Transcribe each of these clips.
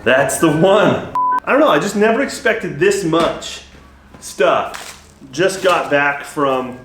That's the one. I don't know, I just never expected this much stuff. Just got back from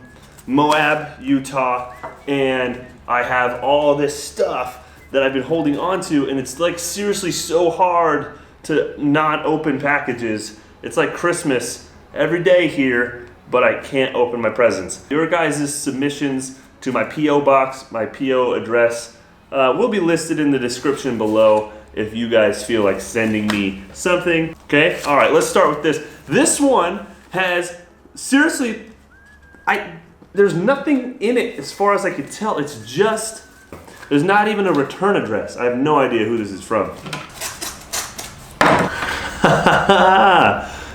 Moab, Utah, and I have all this stuff that I've been holding on to, and it's like seriously so hard to not open packages. It's like Christmas every day here, but I can't open my presents. Your guys' submissions to my P.O. box, my P.O. address, will be listed in the description below if you guys feel like sending me something. Okay, all right, let's start with this. This one has, seriously, there's nothing in it as far as I could tell. It's just, there's not even a return address. I have no idea who this is from.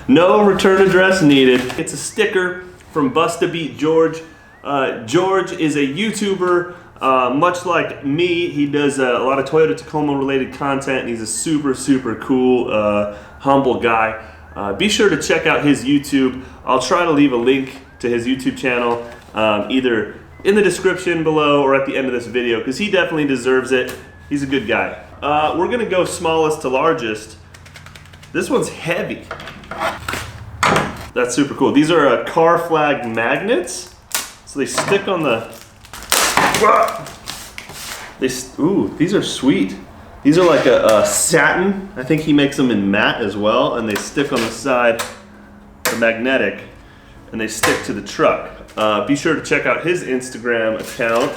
No return address needed. It's a sticker from Bust a Beat George. George is a YouTuber, much like me. He does a lot of Toyota Tacoma related content, and he's a super, super cool, humble guy. Be sure to check out his YouTube. I'll try to leave a link to his YouTube channel, either in the description below or at the end of this video, because he definitely deserves it. He's a good guy. We're gonna go smallest to largest. This one's heavy. That's super cool. These are car flag magnets. So they stick on the, ooh, these are sweet. These are like a satin. I think he makes them in matte as well, and they stick on the side, the magnetic, and they stick to the truck. Be sure to check out his Instagram account.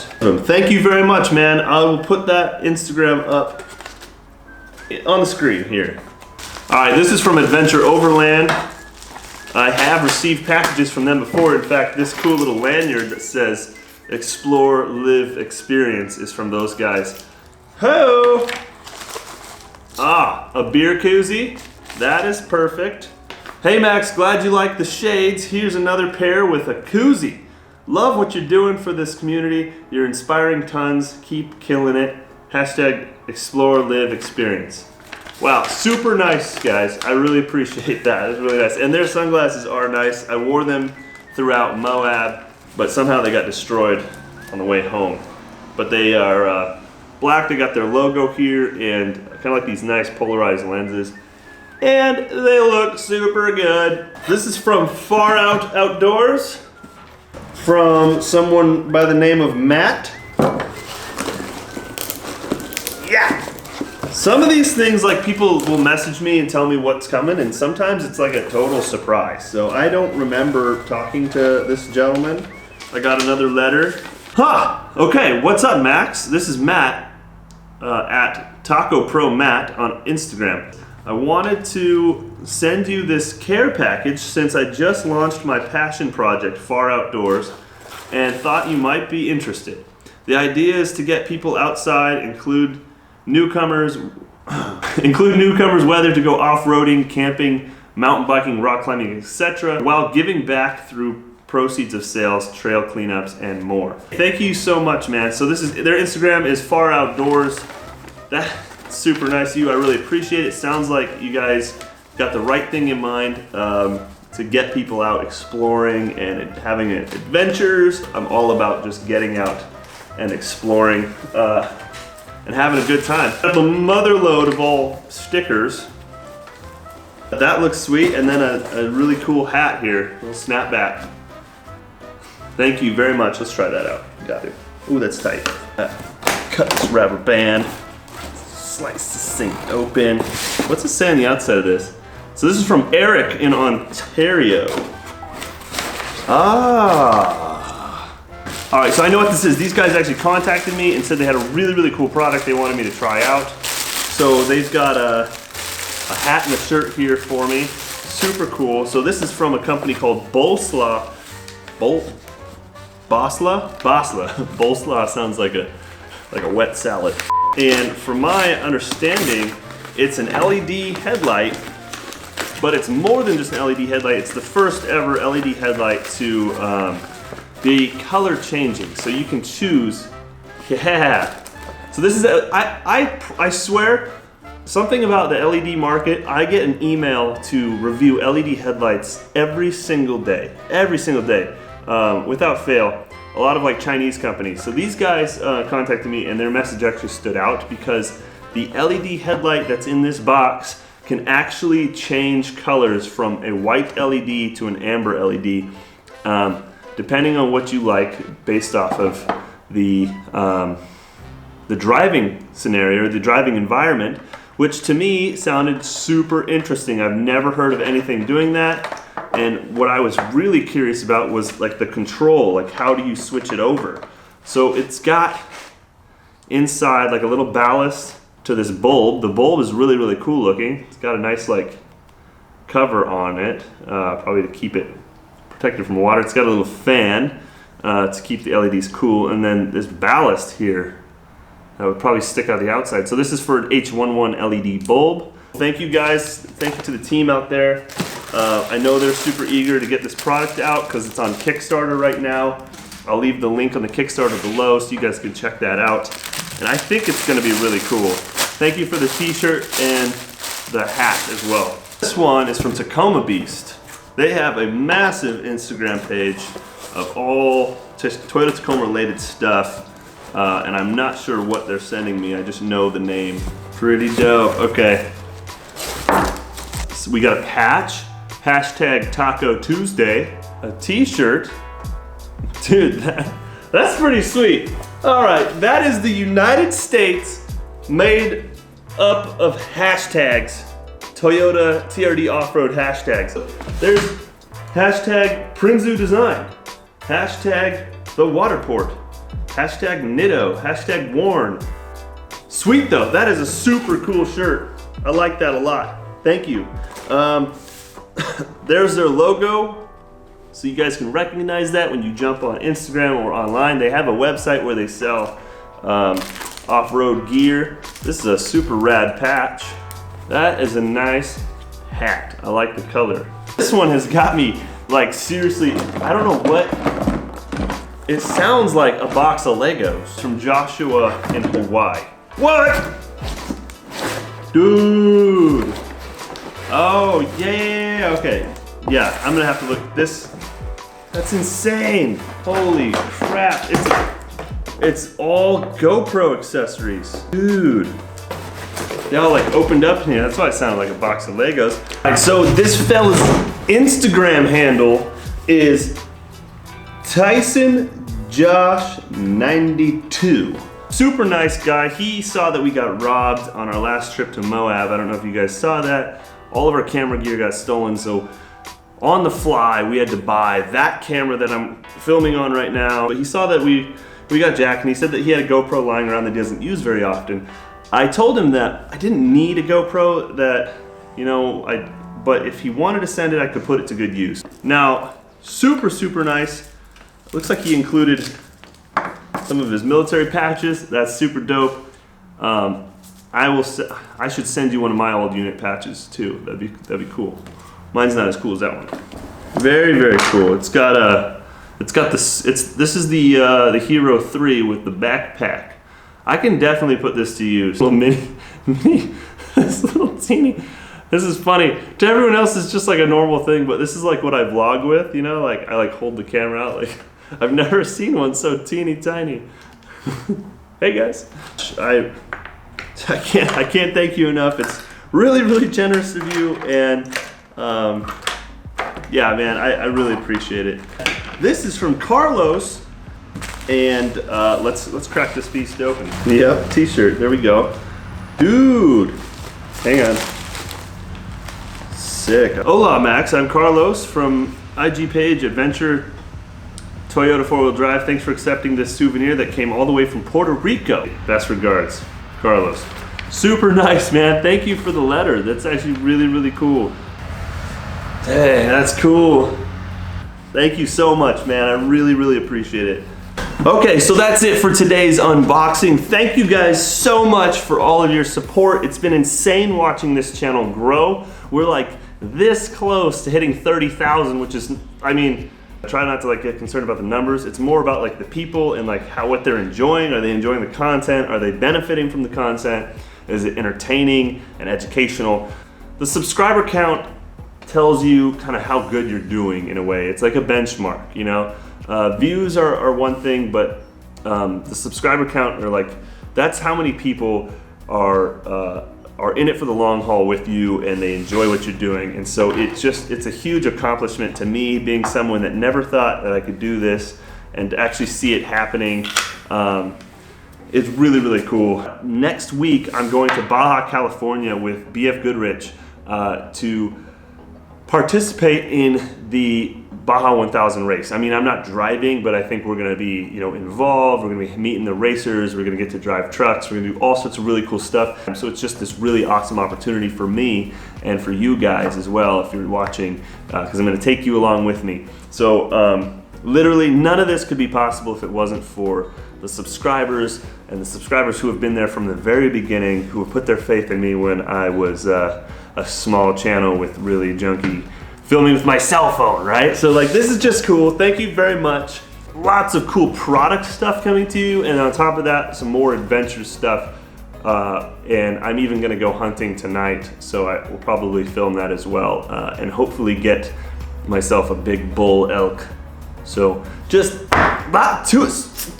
Thank you very much, man. I will put that Instagram up on the screen here. All right, this is from Adventure Overland. I have received packages from them before. In fact, this cool little lanyard that says Explore, Live, Experience is from those guys. Ho! Ah, a beer koozie. That is perfect. Hey Max, glad you like the shades. Here's another pair with a koozie. Love what you're doing for this community. You're inspiring tons. Keep killing it. Hashtag Explore, Live, Experience. Wow, super nice, guys. I really appreciate that. It's really nice. And their sunglasses are nice. I wore them throughout Moab, but somehow they got destroyed on the way home. But they are black. They got their logo here and kind of like these nice polarized lenses. And they look super good. This is from Far Out Outdoors, from someone by the name of Matt. Yeah! Some of these things, like, people will message me and tell me what's coming, and sometimes it's like a total surprise. So I don't remember talking to this gentleman. I got another letter. Huh! Okay, what's up, Max? This is Matt at Taco Pro Matt on Instagram. I wanted to send you this care package since I just launched my passion project, Far Outdoors, and thought you might be interested. The idea is to get people outside, include newcomers whether to go off-roading, camping, mountain biking, rock climbing, etc., while giving back through proceeds of sales, trail cleanups, and more. Thank you so much, man. So this is, their Instagram is Far Outdoors. That's super nice of you. I really appreciate it. Sounds like you guys got the right thing in mind to get people out exploring and having adventures. I'm all about just getting out and exploring and having a good time. I have a mother load of all stickers. That looks sweet, and then a really cool hat here, a little snapback. Thank you very much. Let's try that out. Got it. Ooh, that's tight. Cut this rubber band. Slice this thing open. What's it say on the outside of this? So this is from Eric in Ontario. Ah. All right, so I know what this is. These guys actually contacted me and said they had a really, really cool product they wanted me to try out. So they've got a hat and a shirt here for me. Super cool. So this is from a company called Bowlslaw. Bowlslaw? Bowlslaw sounds like a wet salad. And from my understanding, it's an LED headlight, but it's more than just an LED headlight. It's the first ever LED headlight to be color changing. So you can choose, yeah. So this is, I swear, something about the LED market, I get an email to review LED headlights every single day, without fail. A lot of like Chinese companies. So these guys contacted me, and their message actually stood out because the LED headlight that's in this box can actually change colors from a white LED to an amber LED, depending on what you like, based off of the driving scenario, the driving environment, which to me sounded super interesting. I've never heard of anything doing that. And what I was really curious about was like the control, like how do you switch it over? So it's got inside like a little ballast to this bulb. The bulb is really, really cool looking. It's got a nice like cover on it, probably to keep it protected from water. It's got a little fan to keep the LEDs cool, and then this ballast here that would probably stick out the outside. So this is for an H11 LED bulb. Thank you guys. Thank you to the team out there. I know they're super eager to get this product out because it's on Kickstarter right now. I'll leave the link on the Kickstarter below so you guys can check that out. And I think it's going to be really cool. Thank you for the t-shirt and the hat as well. This one is from Tacoma Beast. They have a massive Instagram page of all Toyota Tacoma related stuff. And I'm not sure what they're sending me. I just know the name. Pretty dope. Okay. So we got a patch. Hashtag Taco Tuesday. A t-shirt. Dude, that's pretty sweet. All right, that is the United States made up of hashtags. Toyota TRD off-road hashtags. There's hashtag Prinzu Design, hashtag The Waterport, hashtag Nitto, hashtag Worn. Sweet though, that is a super cool shirt. I like that a lot. Thank you. There's their logo. So you guys can recognize that when you jump on Instagram or online. They have a website where they sell off-road gear. This is a super rad patch. That is a nice hat. I like the color. This one has got me like seriously, I don't know what. It sounds like a box of Legos from Joshua in Hawaii. What? Dude. Oh, yeah, okay. Yeah, I'm gonna have to look at this. That's insane. Holy crap. It's all GoPro accessories. Dude. They all like opened up in here. That's why it sounded like a box of Legos. Right, so this fella's Instagram handle is Tyson Josh 92. Super nice guy. He saw that we got robbed on our last trip to Moab. I don't know if you guys saw that. All of our camera gear got stolen, so on the fly, we had to buy that camera that I'm filming on right now. But he saw that we got jacked, and he said that he had a GoPro lying around that he doesn't use very often. I told him that I didn't need a GoPro, that, you know, but if he wanted to send it, I could put it to good use. Now, super, super nice. Looks like he included some of his military patches. That's super dope. I should send you one of my old unit patches too. That'd be cool. Mine's not as cool as that one. Very, very cool. This is the Hero 3 with the backpack. I can definitely put this to use. Little mini, this little teeny. This is funny. To everyone else, it's just like a normal thing, but this is like what I vlog with, you know? Like I like hold the camera out. Like I've never seen one so teeny tiny. Hey guys. I can't thank you enough. It's really, really generous of you, and yeah, man, I really appreciate it. This is from Carlos, and let's crack this beast open. Yep, t-shirt, there we go. Dude, hang on. Sick. Hola, Max, I'm Carlos from IG page Adventure Toyota 4-wheel drive. Thanks for accepting this souvenir that came all the way from Puerto Rico. Best regards, Carlos. Super nice, man. Thank you for the letter. That's actually really, really cool. Hey, that's cool. Thank you so much, man. I really, really appreciate it. Okay, so that's it for today's unboxing. Thank you guys so much for all of your support. It's been insane watching this channel grow. We're like this close to hitting 30,000, which is, I mean, I try not to like get concerned about the numbers. It's more about like the people and like what they're enjoying. Are they enjoying the content? Are they benefiting from the content? Is it entertaining and educational? The subscriber count tells you kind of how good you're doing in a way. It's like a benchmark, you know? Views are one thing, but the subscriber count are like, that's how many people are in it for the long haul with you, and they enjoy what you're doing. And so it's a huge accomplishment to me, being someone that never thought that I could do this, and to actually see it happening. It's really, really cool. Next week, I'm going to Baja, California with BF Goodrich to participate in the Baja 1000 race. I mean, I'm not driving, but I think we're gonna be, involved. We're gonna be meeting the racers. We're gonna get to drive trucks. We're gonna do all sorts of really cool stuff. So it's just this really awesome opportunity for me and for you guys as well, if you're watching, because I'm gonna take you along with me. So literally none of this could be possible if it wasn't for the subscribers, and the subscribers who have been there from the very beginning, who have put their faith in me when I was a small channel with really junky filming with my cell phone, right? So like, this is just cool. Thank you very much. Lots of cool product stuff coming to you, and on top of that, some more adventure stuff. And I'm even gonna go hunting tonight, so I will probably film that as well, and hopefully get myself a big bull elk. So just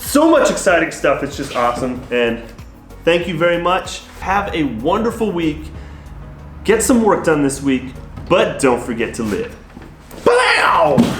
so much exciting stuff. It's just awesome, and thank you very much. Have a wonderful week. Get some work done this week, but don't forget to live. Pow!